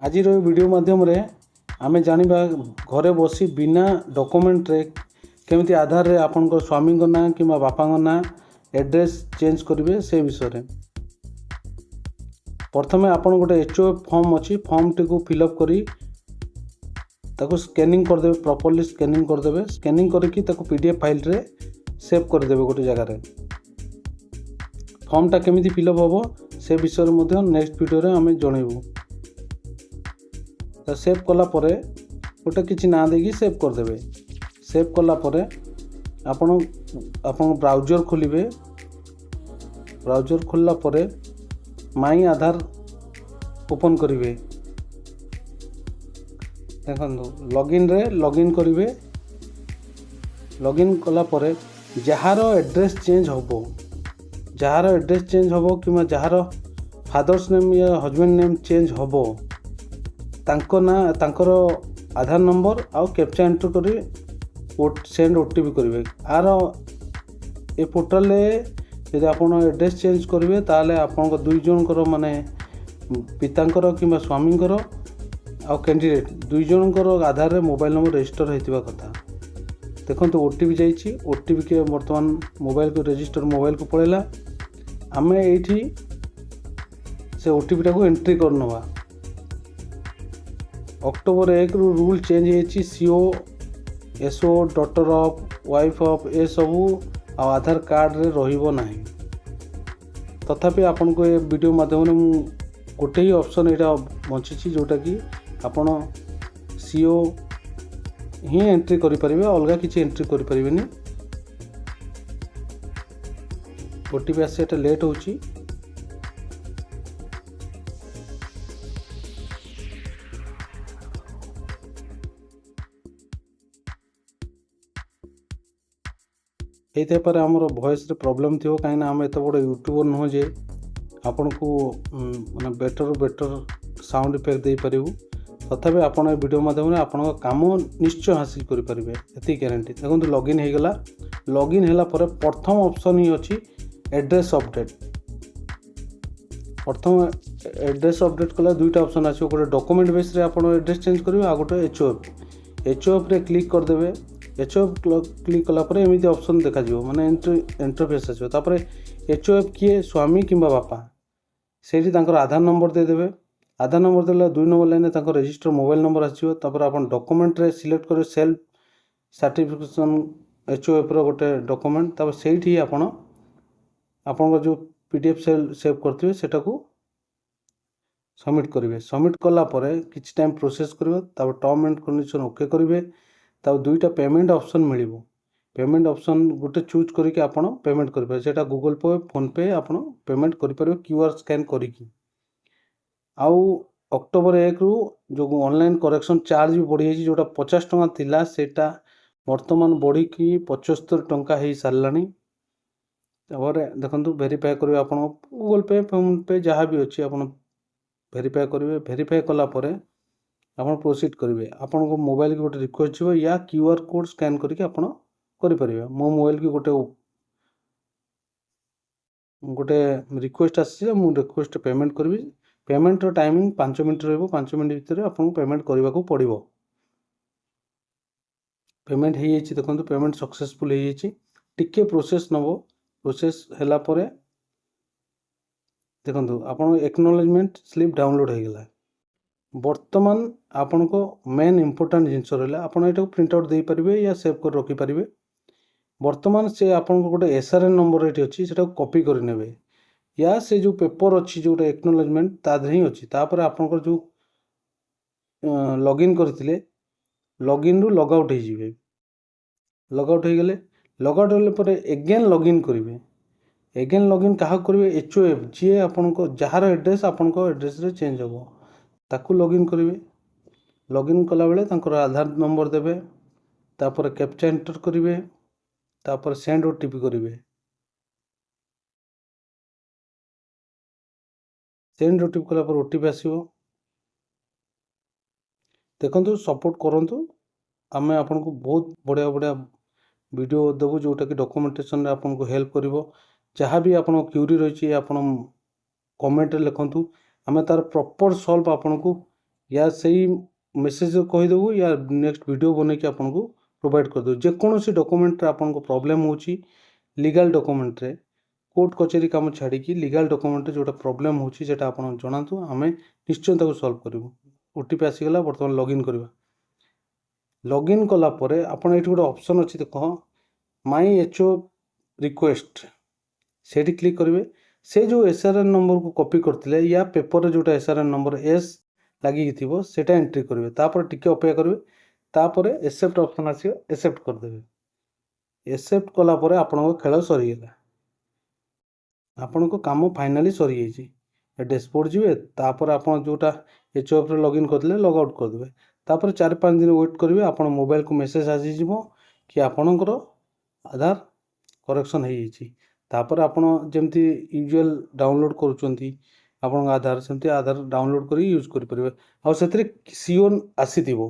आज वीडियो माध्यम रे आमे जानिबा घरे बसी बिना डॉक्यूमेंट रे केमिति आधार रे आपन स्वामी ना कि बापा ना एड्रेस चेंज करेंगे से विषय रे। प्रथमे आपन गोटे HOF फॉर्म अच्छी फॉर्म टी को फिलअप करी ताको स्कैनिंग कर देबे, प्रॉपर्ली स्कैनिंग कर देबे। स्कैनिंग करके ताको PDF फाइल रे सेव कर देबे गोटे जगह रे। फॉर्म टा केमिति फिलअप होबो से विषय रे मध्ये नेक्स्ट वीडियो रे हमें जणैबू। तो सेव कला परे गोटे किसी ना देकी सेव कर देबे। सेव कला परे आपन ब्राउजर खोलिबे। ब्राउजर खोलला परे माई आधार ओपन करिवे। देखो लॉगिन रे लॉगिन करिवे। लॉगिन कला परे जहार एड्रेस चेंज होबो, जहार एड्रेस चेंज होबो कि जहार फादर्स नेम या हस्बैंड नेम चेंज होबो तांको ना तांकर आधार नंबर आउ कैप्चा एंटर करी सेंड OTP करेंगे। आर ए पोर्टाल यदि आप एड्रेस चेंज करेंगे ताले आपन दुई जनकर माने पितांकर कि स्वामींकर आउ कैंडिडेट दुई जनकर आधार रे मोबाइल नंबर रजिस्टर होइतिबा कथा। देखो OTP जाइए। OTP के वर्तमान मोबाइल को रजिस्टर मोबाइल को पड़ेला। आम ये से OTP टाको एंट्री करनवा। अक्टोबर 1 रु रूल चेंज होइछि। CO SO daughter of wife of A सबू आधार कार्ड रे रहिबो नाही। तथापि आपन को ये वीडियो माध्यम रे मु गोटे ही ऑप्शन एटा बंचिछि जोटा कि आपन CO ही एंट्री करि परिबे, अलगा किछि एंट्री करि परिबेनी। OTP आसे एटा लेट होछि। ये आमर वॉइस रे प्रॉब्लम थी कहीं आम एत बड़ यूट्यूबर नुह जे आपन को माने बेटर साउंड इफेक्ट दे पारू। तथापि आपन वीडियो माध्यम आपन काम निश्चय हासिल करि परिबे एति गारंटी। देखो लॉगिन हो गला। लॉगिन हैला परे प्रथम ऑप्शन ही अच्छी एड्रेस अपडेट। प्रथम एड्रेस अपडेट कला दुईटा ऑप्शन आछो। गोटे डॉक्यूमेंट बेस रे आपन एड्रेस चेंज करिवे आ गोटे HOF रे क्लिक कर देबे। HOF क्लिक कला परे एमिति ऑप्शन देखा जिवो माने इंटरफेस आछो। तापरे HOF किए स्वामी किंबा बापा सेठी तांकर आधार नंबर दे देबे। आधार नंबर देला 2 नंबर लाइन तांकर रजिस्टर मोबाइल नंबर आछियो। तापर आपन डॉक्यूमेंट रे सिलेक्ट करे सेल्फ सर्टिफिकेशन HOF रो गोटे डॉक्यूमेंट। तापर सेठी आपन जो PDF सेव करथिबे सेटा को सबमिट करेंगे। सबमिट कला परे किछि टाइम प्रोसेस करिवो। तापर टर्म एंड कंडीशन ओके करेंगे। तब दुईटा पेमेंट ऑप्शन मिलिबो। पेमेंट ऑप्शन गोटे चूज करके आपन पेमेंट करेंगे। सेटा गूगल पे फोन पे आपन पेमेंट करि परिबे QR स्कैन करिकी। आउ अक्टोबर 1 रु जो ऑनलाइन करेक्शन चार्ज भी बढ़ी जाइए। जोटा 50 टंका थिला सेटा वर्तमान बढ़ी की 75 टंका हो सारानी। देखो वेरीफाई करेंगे आपन गूगल पे फोन पे जहाँ भी अच्छी आपन वेरीफाई करेंगे। वेरीफाई कला परे आपन प्रोसीड करेंगे। आपन को मोबाइल की गोटे रिक्वेस्ट जीवो या QR कोड स्कैन करके आपन करि परिबे। मो मोबाइल की गोटे रिक्वेस्ट आसी मु रिक्वेस्ट पेमेंट करी। पेमेंट रो टाइमिंग 5 मिनट रहबो। 5 मिनट भीतर आपन पेमेंट करबा को पड़िबो। पेमेंट हे येछि। देखो पेमेंट सक्सेसफुल हे येछि। टिके प्रोसेस नबो। प्रोसेस हैला परे देखो आपन एक्नॉलेजमेंट स्लिप डाउनलोड हो गला। वर्तमान आपन को मेन इंपोर्टेंट जिनस रहला आपन एटा प्रिंट आउट दे परिबे या सेव कर रखि परिबे। वर्तमान से आपन को गोटे SRN नंबर एठी अछि सेटा कॉपी कर नेबे या से जो पेपर अछि जोटा एक्नॉलेजमेंट ता धरि अछि। तापर आपन को जो लॉगिन करथिले लॉगिन रु लॉग आउट हे जिवे। लॉग आउट हो गले। लॉग आउट होले परे अगेन लॉगिन करिवे। अगेन लॉगिन कहा करिवे HOF जे आपन को जहार एड्रेस आपन को एड्रेस रे चेंज होबो ताकू लॉगिन करिवे। लॉगिन कला बेले तांकर आधार नंबर देबे। तापर कैप्चा एंटर करिवे। तापर सेंड OTP करिवे। सेंड OTP कला पर OTP आसीबो। देखंतु सपोर्ट करंतु। आमे आपन को बहुत बढ़िया वीडियो देबो जोटा कि डॉक्यूमेंटेशन रे आपन को हेल्प करिवो। जहाँ भी आपन क्यूरी रही आपन कमेंट लिखंतु। आमे तार प्रॉपर सॉल्व आपन को या सही मेसेज कहीदेबू या नेक्स्ट वीडियो बनैकी आपको प्रोवाइड करदेबू। जेकोसी डॉक्यूमेंट आपको प्रॉब्लम होची लीगल डॉक्यूमेंट रे कोर्ट कचेरी काम छाड़ी लीगल डॉक्यूमेंट जोटा प्रॉब्लम होची सेटा आपन जणातु आमे निश्चय ताको सॉल्व करिवु। ओटीपी आसीगला बर्तमान लॉगिन करवा। लॉगिन कला परे आपन एठी गोटे ऑप्शन अछि देखो माई एचओ रिक्वेस्ट सेठी क्लिक करिवे। से जो एसआरएन नंबर को कॉपी करथिले या पेपर रे जोटा एसआरएन नंबर एस लागी थिबो सेटा एंट्री करिवे। तापर टिके अपेक्षा करिवे। तापर एक्सेप्ट ऑप्शन आसी एक्सेप्ट कर देबे। एक्सेप्ट कला परे आपन खेल सरी गेला। आपन को काम फाइनाली सरी जाइए। डैशबोर्ड जीवे तापर आपन जोटा एचओएफ रे लॉगिन करथिले लॉग आउट कर देबे। तापर 4-5 दिन वेट करिवे। आपन मोबाइल को मेसेज आसी जिवो कि आपनकर आधार करेक्शन हो जाइए। तापर आपन जेमती यूजुअल डाउनलोड करूचंती आपन आधार सेमती आधार डाउनलोड करी यूज करि परिबे। आ सेतरे सीओ आसीथिबो